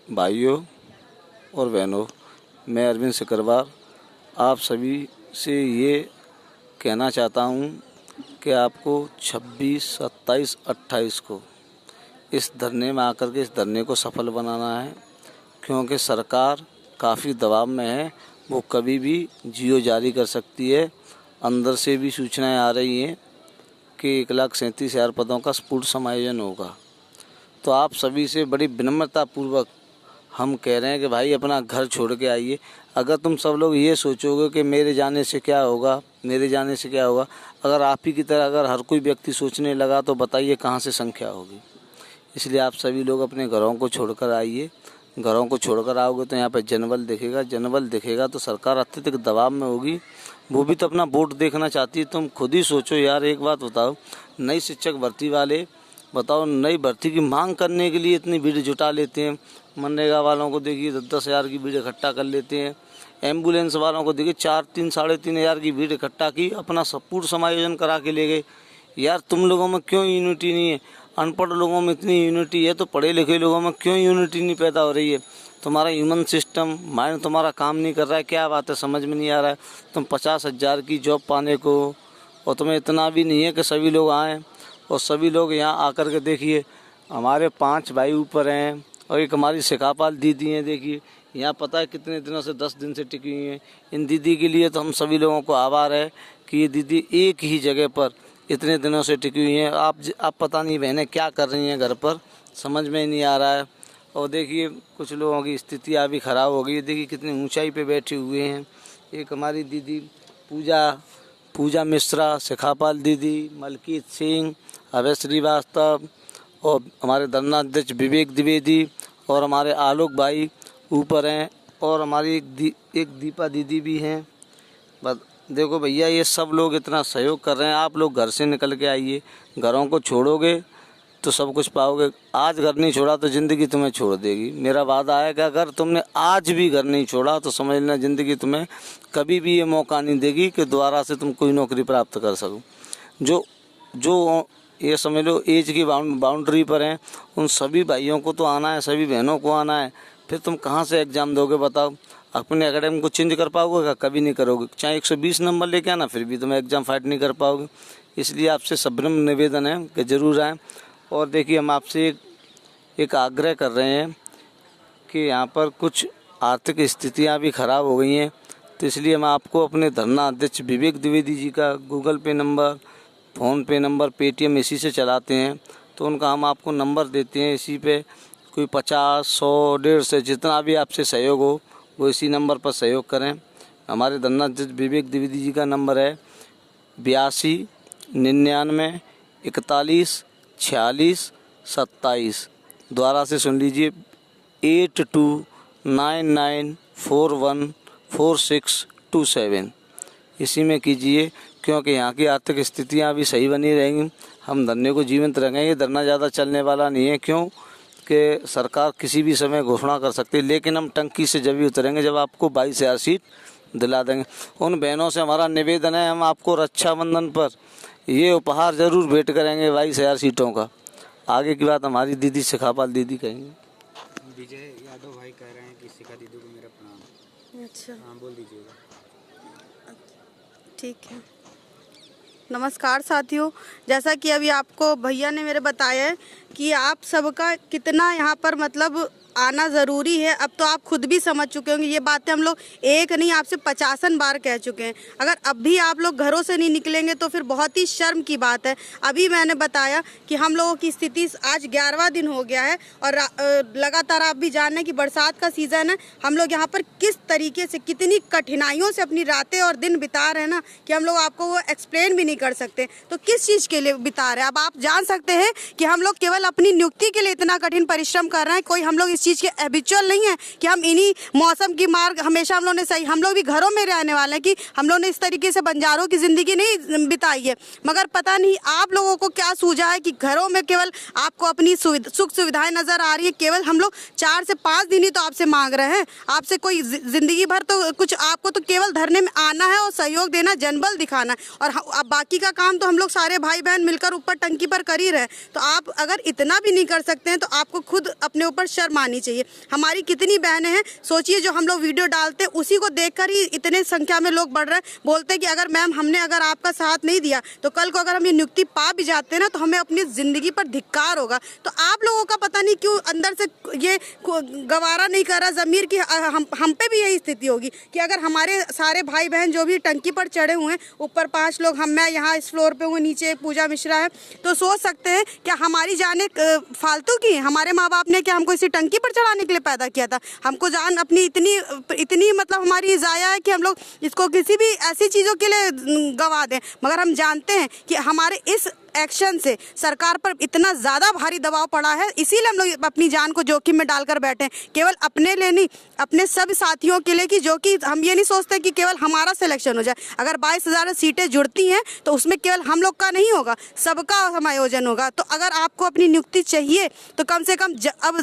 भाइयों और बहनों, मैं अरविंद सिकरवार आप सभी से ये कहना चाहता हूँ कि आपको 26, 27, 28 को इस धरने में आकर के इस धरने को सफल बनाना है, क्योंकि सरकार काफ़ी दबाव में है। वो कभी भी जियो जारी कर सकती है। अंदर से भी सूचनाएं आ रही हैं कि 1,37,000 पदों का पूर्ण समायोजन होगा। तो आप सभी से बड़ी विनम्रतापूर्वक हम कह रहे हैं कि भाई अपना घर छोड़ के आइए। अगर तुम सब लोग ये सोचोगे कि मेरे जाने से क्या होगा, मेरे जाने से क्या होगा, अगर आप ही की तरह अगर हर कोई व्यक्ति सोचने लगा तो बताइए कहाँ से संख्या होगी। इसलिए आप सभी लोग अपने घरों को छोड़कर आइए। घरों को छोड़कर आओगे तो यहाँ पर जनबल दिखेगा। जनबल दिखेगा तो सरकार अत्यधिक दबाव में होगी। वो भी तो अपना वोट देखना चाहती है। तुम खुद ही सोचो यार, एक बात बताओ, नई शिक्षक भर्ती वाले बताओ, नई भर्ती की मांग करने के लिए इतनी भीड़ जुटा लेते हैं। मनरेगा वालों को देखिए 10-10 हज़ार की भीड़ इकट्ठा कर लेते हैं। एम्बुलेंस वालों को देखिए 4-3, 3.5 हज़ार की भीड़ इकट्ठा की, अपना पूर्ण समायोजन करा के ले गए। यार तुम लोगों में क्यों यूनिटी नहीं है? अनपढ़ लोगों में इतनी यूनिटी है तो पढ़े लिखे लोगों में क्यों यूनिटी नहीं पैदा हो रही है? तुम्हारा ह्यूमन सिस्टम माइंड तुम्हारा काम नहीं कर रहा है। क्या बात है, समझ में नहीं आ रहा है। तुम 50,000 की जॉब पाने को, और तुम्हें इतना भी नहीं है कि सभी लोग आएँ। और सभी लोग यहाँ आकर के देखिए, हमारे 5 भाई ऊपर हैं और एक हमारी शिखापाल दीदी हैं। देखिए यहाँ पता है कितने दिनों से, 10 दिन से टिकी हुई हैं। इन दीदी के लिए तो हम सभी लोगों को आभार है कि ये दीदी एक ही जगह पर इतने दिनों से टिकी हुई हैं। आप पता नहीं बहनें क्या कर रही हैं घर पर, समझ में ही नहीं आ रहा है। और देखिए कुछ लोगों की स्थिति अभी ख़राब हो गई है। देखिए कितनी ऊंचाई पे बैठे हुए हैं। एक हमारी दीदी पूजा मिश्रा, शिखापाल दीदी, मलकीत सिंह, अभय श्रीवास्तव, और हमारे धरना अध्यक्ष विवेक द्विवेदी, और हमारे आलोक भाई ऊपर हैं, और हमारी एक दीपा दीदी भी हैं। बस देखो भैया, ये सब लोग इतना सहयोग कर रहे हैं। आप लोग घर से निकल के आइए। घरों को छोड़ोगे तो सब कुछ पाओगे। आज घर नहीं छोड़ा तो ज़िंदगी तुम्हें छोड़ देगी। मेरा वादा है कि अगर तुमने आज भी घर नहीं छोड़ा तो समझ लेना ज़िंदगी तुम्हें कभी भी ये मौका नहीं देगी कि दोबारा से तुम कोई नौकरी प्राप्त कर सको। जो ये समझ लो एज की बाउंड्री पर हैं, उन सभी भाइयों को तो आना है, सभी बहनों को आना है। फिर तुम कहाँ से एग्ज़ाम दोगे बताओ? अपने एकेडमी को चेंज कर पाओगे? कभी नहीं करोगे। चाहे 120 नंबर लेके आना, फिर भी तुम एग्ज़ाम फाइट नहीं कर पाओगे। इसलिए आपसे सब्रम निवेदन है कि ज़रूर आएँ। और देखिए हम आपसे एक आग्रह कर रहे हैं कि यहाँ पर कुछ आर्थिक स्थितियाँ भी ख़राब हो गई हैं, तो इसलिए हम आपको अपने धरना अध्यक्ष विवेक द्विवेदी जी का गूगल पे नंबर, फ़ोन पे नंबर, पेटीएम इसी से चलाते हैं, तो उनका हम आपको नंबर देते हैं। इसी पे कोई 50, 100, 150 जितना भी आपसे सहयोग हो वो इसी नंबर पर सहयोग करें। हमारे धरना अध्यक्ष विवेक द्विवेदी जी का नंबर है 82 99 41 46 27। दोबारा से सुन लीजिए, 8299414627। इसी में कीजिए, क्योंकि यहाँ की आर्थिक स्थितियाँ अभी सही बनी रहेंगी। हम धरने को जीवंत रखेंगे। धरना ज़्यादा चलने वाला नहीं है, क्यों कि सरकार किसी भी समय घोषणा कर सकती है। लेकिन हम टंकी से जब भी उतरेंगे जब आपको 22,000 सीट दिला देंगे। उन बहनों से हमारा निवेदन है, हम आपको रक्षाबंधन पर ये उपहार ज़रूर भेंट करेंगे 22,000 सीटों का। आगे की बात हमारी दीदी शिखापाल दीदी कहेंगे। विजय यादव भाई कह रहे हैं कि शिखा दीदी को मेरा प्रणाम। अच्छा, हाँ बोल दीजिएगा। ठीक है। नमस्कार साथियों, जैसा कि अभी आपको भैया ने मेरे बताया है कि आप सबका कितना यहाँ पर मतलब आना ज़रूरी है। अब तो आप खुद भी समझ चुके होंगे, ये बातें हम लोग एक नहीं आपसे 50 बार कह चुके हैं। अगर अब भी आप लोग घरों से नहीं निकलेंगे तो फिर बहुत ही शर्म की बात है। अभी मैंने बताया कि हम लोगों की स्थिति आज 11वां दिन हो गया है और लगातार आप भी जान रहे हैं कि बरसात का सीज़न है। हम लोग यहाँ पर किस तरीके से, कितनी कठिनाइयों से अपनी रातें और दिन बिता रहे हैं ना, कि हम लोग आपको वो एक्सप्लेन भी नहीं कर सकते। तो किस चीज़ के लिए बिता रहे हैं अब आप जान सकते हैं कि हम लोग केवल अपनी नियुक्ति के लिए इतना कठिन परिश्रम कर रहे हैं। कोई हम लोग इस चीज़ के हैबिचुअल नहीं है कि हम इन्हीं मौसम की मार हमेशा हम लोग ने सही, हम लोग भी घरों में रहने वाले हैं कि हम लोग ने इस तरीके से बंजारों की ज़िंदगी नहीं बिताई है। मगर पता नहीं आप लोगों को क्या सूझा है कि घरों में केवल आपको अपनी सुख सुविधाएं नज़र आ रही है। केवल हम लोग 4 से 5 दिन ही तो आपसे मांग रहे हैं, आपसे कोई ज़िंदगी भर तो कुछ, आपको तो केवल धरने में आना है और सहयोग देना, जनबल दिखाना है। और अब बाकी का काम तो हम लोग सारे भाई बहन मिलकर ऊपर टंकी पर कर ही रहे हैं। तो आप अगर इतना भी नहीं कर सकते हैं तो आपको खुद अपने ऊपर शर्म आनी चाहिए। हमारी कितनी बहनें हैं, सोचिए, जो हम लोग वीडियो डालते हैं उसी को देखकर ही इतने संख्या में लोग बढ़ रहे हैं। बोलते हैं कि अगर मैम हमने अगर आपका साथ नहीं दिया तो कल को अगर हम ये नियुक्ति पा भी जाते हैं ना तो हमें अपनी ज़िंदगी पर धिक्कार होगा। तो आप लोगों का पता नहीं क्यों अंदर से ये गवारा नहीं कर रहा ज़मीर की हम पे भी यही स्थिति होगी कि अगर हमारे सारे भाई बहन जो भी टंकी पर चढ़े हुए हैं, ऊपर 5 लोग, मैं यहाँ इस फ्लोर पे हूँ, नीचे एक पूजा मिश्रा है, तो सोच सकते हैं क्या हमारी जान फालतू की? हमारे माँ बाप ने क्या हमको इसी टंकी पर चढ़ाने के लिए पैदा किया था? हमको जान अपनी इतनी मतलब हमारी ज़ाया है कि हम लोग इसको किसी भी ऐसी चीज़ों के लिए गवा दें। मगर हम जानते हैं कि हमारे इस एक्शन से सरकार पर इतना ज़्यादा भारी दबाव पड़ा है, इसीलिए हम लोग अपनी जान को जोखिम में डालकर बैठे हैं। केवल अपने लिए नहीं, अपने सब साथियों के लिए, कि जो कि हम ये नहीं सोचते कि केवल हमारा सिलेक्शन हो जाए। अगर 22,000 सीटें जुड़ती हैं तो उसमें केवल हम लोग का नहीं होगा, सबका समायोजन होगा। तो अगर आपको अपनी नियुक्ति चाहिए तो कम से कम अब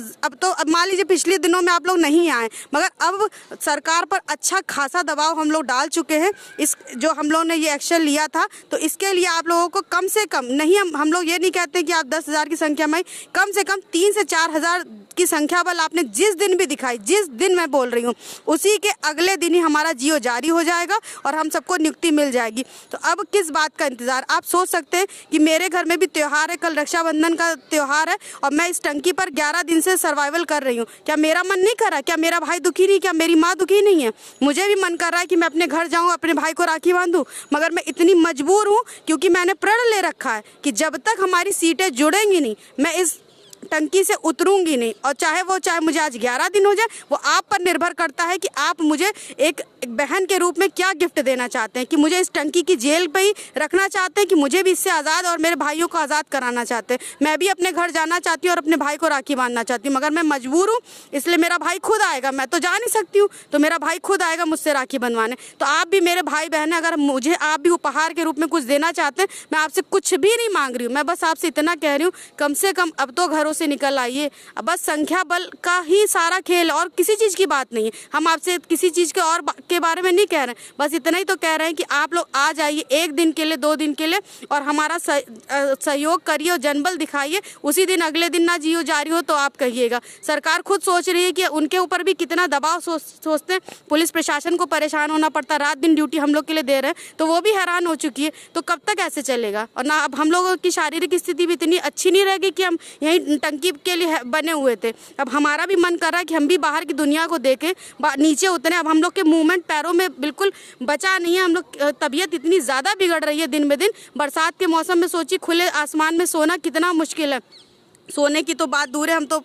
मान लीजिए पिछले दिनों में आप लोग नहीं आए, मगर अब सरकार पर अच्छा खासा दबाव हम लोग डाल चुके हैं। इस जो हम लोग ने ये एक्शन लिया था, तो इसके लिए आप लोगों को कम से कम नहीं, हम लोग ये नहीं कहते कि आप 10,000 की संख्या में, कम से कम 3 से 4,000 की संख्या बल आपने जिस दिन भी दिखाई, जिस दिन मैं बोल रही हूँ उसी के अगले दिन ही हमारा जियो जारी हो जाएगा और हम सबको नियुक्ति मिल जाएगी। तो अब किस बात का इंतज़ार? आप सोच सकते हैं कि मेरे घर में भी त्यौहार है, कल रक्षाबंधन का त्यौहार है और मैं इस टंकी पर 11 दिन से सर्वाइवल कर रही हूँ। क्या मेरा मन नहीं कर रहा? क्या मेरा भाई दुखी नहीं? क्या मेरी माँ दुखी नहीं है? मुझे भी मन कर रहा है कि मैं अपने घर जाऊँ, अपने भाई को राखी बांधूँ, मगर मैं इतनी मजबूर हूँ क्योंकि मैंने प्रण ले रखा है कि जब तक हमारी सीटें जुड़ेंगी नहीं, मैं इस टंकी से उतरूंगी नहीं। और चाहे मुझे आज 11 दिन हो जाए, वो आप पर निर्भर करता है कि आप मुझे एक बहन के रूप में क्या गिफ्ट देना चाहते हैं, कि मुझे इस टंकी की जेल पे ही रखना चाहते हैं, कि मुझे भी इससे आज़ाद और मेरे भाइयों को आज़ाद कराना चाहते हैं। मैं भी अपने घर जाना चाहती हूँ और अपने भाई को राखी बांधना चाहती हूँ, मगर मैं मजबूर हूँ, इसलिए मेरा भाई खुद आएगा। मैं तो जा नहीं सकती हूँ, तो मेरा भाई खुद आएगा मुझसे राखी बंधवाने। तो आप भी मेरे भाई बहन हैं, अगर मुझे आप भी उपहार के रूप में कुछ देना चाहते हैं, मैं आपसे कुछ भी नहीं मांग रही हूँ, मैं बस आपसे इतना कह रही हूँ, कम से कम अब तो घरों से निकल आइए। अब बस संख्या बल का ही सारा खेल, और किसी चीज़ की बात नहीं है। हम आपसे किसी चीज़ के बारे में नहीं कह रहे हैं, बस इतना ही तो कह रहे हैं कि आप लोग आ जाइए 1 दिन के लिए, 2 दिन के लिए, और हमारा सहयोग करिए और जनबल दिखाइए। उसी दिन अगले दिन ना जियो जारी हो तो आप कहिएगा। सरकार खुद सोच रही है कि उनके ऊपर भी कितना दबाव सोचते हैं, पुलिस प्रशासन को परेशान होना पड़ता, रात दिन ड्यूटी हम लोग के लिए दे रहे हैं, तो वो भी हैरान हो चुकी है। तो कब तक ऐसे चलेगा? और ना अब हम लोगों की शारीरिक स्थिति भी इतनी अच्छी नहीं रहेगी कि हम यहीं टंकी के लिए बने हुए थे। अब हमारा भी मन कर रहा है कि हम भी बाहर की दुनिया को देखें, नीचे उतरे। अब हम लोग के मूवमेंट पैरों में बिल्कुल बचा नहीं है, हम लोग तबीयत इतनी ज़्यादा बिगड़ रही है दिन ब दिन। बरसात के मौसम में सोचिए खुले आसमान में सोना कितना मुश्किल है। सोने की तो बात दूर है, हम तो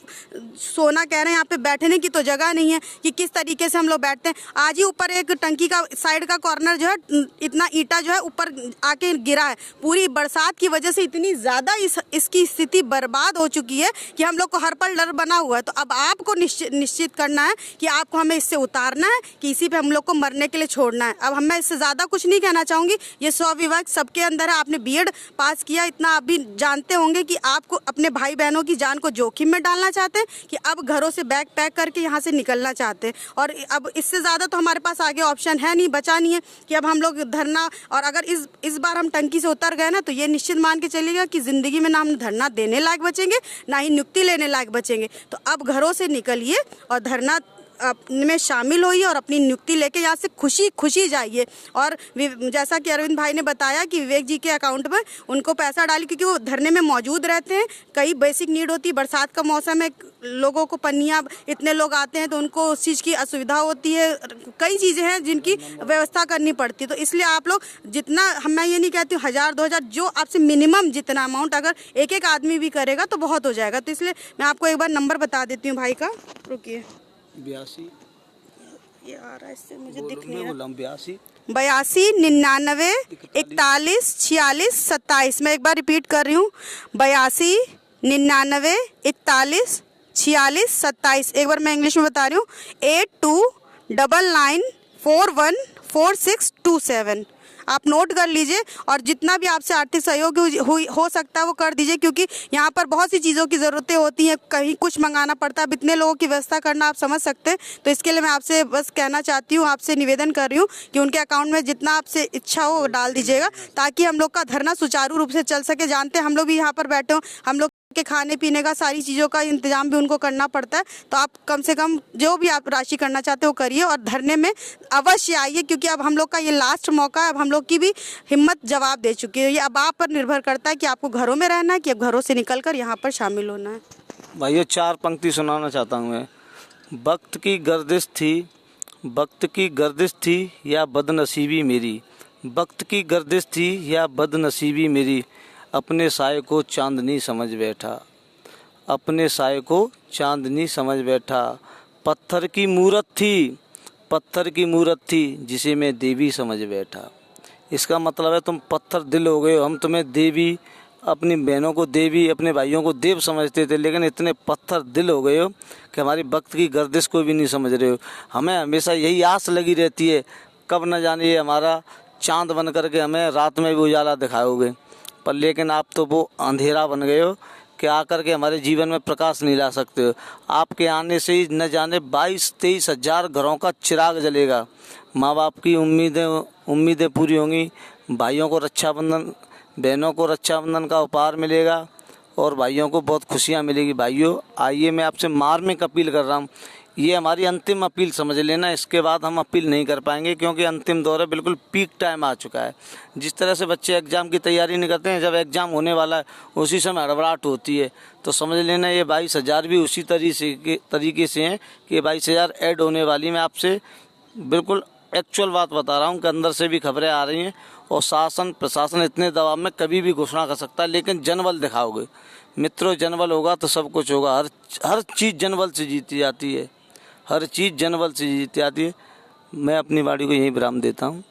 सोना कह रहे हैं, यहाँ पे बैठने की तो जगह नहीं है कि किस तरीके से हम लोग बैठते हैं। आज ही ऊपर एक टंकी का साइड का कॉर्नर जो है, इतना ईंटा जो है ऊपर आके गिरा है। पूरी बरसात की वजह से इतनी ज़्यादा इसकी स्थिति बर्बाद हो चुकी है कि हम लोग को हर पल डर बना हुआ है। तो अब आपको निश्चित करना है कि आपको हमें इससे उतारना है कि इसी पे हम लोग को मरने के लिए छोड़ना है। अब मैं इससे ज़्यादा कुछ नहीं कहना चाहूँगी, ये स्वाभाविक सबके अंदर है। आपने B.Ed पास किया, इतना आप भी जानते होंगे कि आपको अपने भाई बहनों की जान को जोखिम में डालना चाहते हैं, कि अब घरों से बैग पैक करके यहाँ से निकलना चाहते हैं। और अब इससे ज़्यादा तो हमारे पास आगे ऑप्शन है नहीं, बचा नहीं है कि अब हम लोग धरना। और अगर इस बार हम टंकी से उतर गए ना, तो ये निश्चित मान के चलिएगा कि ज़िंदगी में ना हम धरना देने लायक बचेंगे, ना ही नियुक्ति लेने लायक बचेंगे। तो अब घरों से निकलिए और धरना में शामिल होइए और अपनी नियुक्ति लेके यहाँ से खुशी जाइए। और जैसा कि अरविंद भाई ने बताया कि विवेक जी के अकाउंट में उनको पैसा डाली, क्योंकि वो धरने में मौजूद रहते हैं। कई बेसिक नीड होती है, बरसात का मौसम है, लोगों को पन्नियाँ, इतने लोग आते हैं तो उनको उस चीज़ की असुविधा होती है। कई चीज़ें हैं जिनकी व्यवस्था करनी पड़ती है। तो इसलिए आप लोग जितना, मैं ये नहीं कहती हूँ 1000-2000, जो आपसे मिनिमम जितना अमाउंट अगर एक आदमी भी करेगा तो बहुत हो जाएगा। तो इसलिए मैं आपको एक बार नंबर बता देती हूँ भाई का, रुकिए। 82 ये आ रहा है, इससे मुझे दिख नहीं रहा। 82 99 41 46 27। मैं एक बार रिपीट कर रही हूँ, 82 99 41 46 27। एक बार मैं इंग्लिश में बता रही हूँ, 8299414627। आप नोट कर लीजिए और जितना भी आपसे आर्थिक सहयोग हो सकता है वो कर दीजिए, क्योंकि यहाँ पर बहुत सी चीज़ों की ज़रूरतें होती हैं, कहीं कुछ मंगाना पड़ता है, अब इतने लोगों की व्यवस्था करना आप समझ सकते हैं। तो इसके लिए मैं आपसे बस कहना चाहती हूँ, आपसे निवेदन कर रही हूँ कि उनके अकाउंट में जितना आपसे इच्छा हो डाल दीजिएगा, ताकि हम लोग का धरना सुचारू रूप से चल सके। जानते हैं हम लोग भी यहाँ पर बैठे हो, हम लोग के खाने पीने का सारी चीज़ों का इंतजाम भी उनको करना पड़ता है। तो आप कम से कम जो भी आप राशि करना चाहते हो करिए और धरने में अवश्य आइए, क्योंकि अब हम लोग का ये लास्ट मौका है। अब हम लोग की भी हिम्मत जवाब दे चुकी है। ये अब आप पर निर्भर करता है कि आपको घरों में रहना है कि अब घरों से निकल कर यहाँ पर शामिल होना है। भाइयों 4 पंक्ति सुनाना चाहता हूँ मैं। वक्त की गर्दिश थी या बदनसीबी मेरी, वक्त की गर्दिश थी या बदनसीबी मेरी, अपने साए को चांदनी समझ बैठा, अपने साए को चांदनी समझ बैठा। पत्थर की मूरत थी जिसे मैं देवी समझ बैठा। इसका मतलब है तुम पत्थर दिल हो गए हो, हम तुम्हें देवी, अपनी बहनों को देवी, अपने भाइयों को देव समझते थे, लेकिन इतने पत्थर दिल हो गए हो कि हमारी वक्त की गर्दिश को भी नहीं समझ रहे हो। हमें हमेशा यही आस लगी रहती है, कब न जाने ये हमारा चांद बन करके हमें रात में भी उजाला दिखाओगे, पर लेकिन आप तो वो अंधेरा बन गए हो कि आकर के हमारे जीवन में प्रकाश नहीं ला सकते हो। आपके आने से ही न जाने 22-23 हज़ार घरों का चिराग जलेगा। माँ बाप की उम्मीदें पूरी होंगी, भाइयों को रक्षाबंधन, बहनों को रक्षाबंधन का उपहार मिलेगा और भाइयों को बहुत खुशियाँ मिलेगी। भाइयों आइए, मैं आपसे मार्मिक अपील कर रहा हूँ, ये हमारी अंतिम अपील समझ लेना। इसके बाद हम अपील नहीं कर पाएंगे, क्योंकि अंतिम दौर है, बिल्कुल पीक टाइम आ चुका है। जिस तरह से बच्चे एग्ज़ाम की तैयारी नहीं करते हैं, जब एग्ज़ाम होने वाला है उसी समय हड़बड़ाहट होती है। तो समझ लेना ये 22,000 भी उसी तरीके से हैं कि 22,000 ऐड होने वाली। मैं आपसे बिल्कुल एक्चुअल बात बता रहा हूँ कि अंदर से भी खबरें आ रही हैं और शासन प्रशासन इतने दबाव में कभी भी घोषणा कर सकता है, लेकिन जनबल दिखाओगे मित्रों, जनबल होगा तो सब कुछ होगा। हर चीज़ जनबल से जीती जाती है, हर चीज़ जनबल से जीती जाती है। मैं अपनी वाणी को यहीं विराम देता हूँ।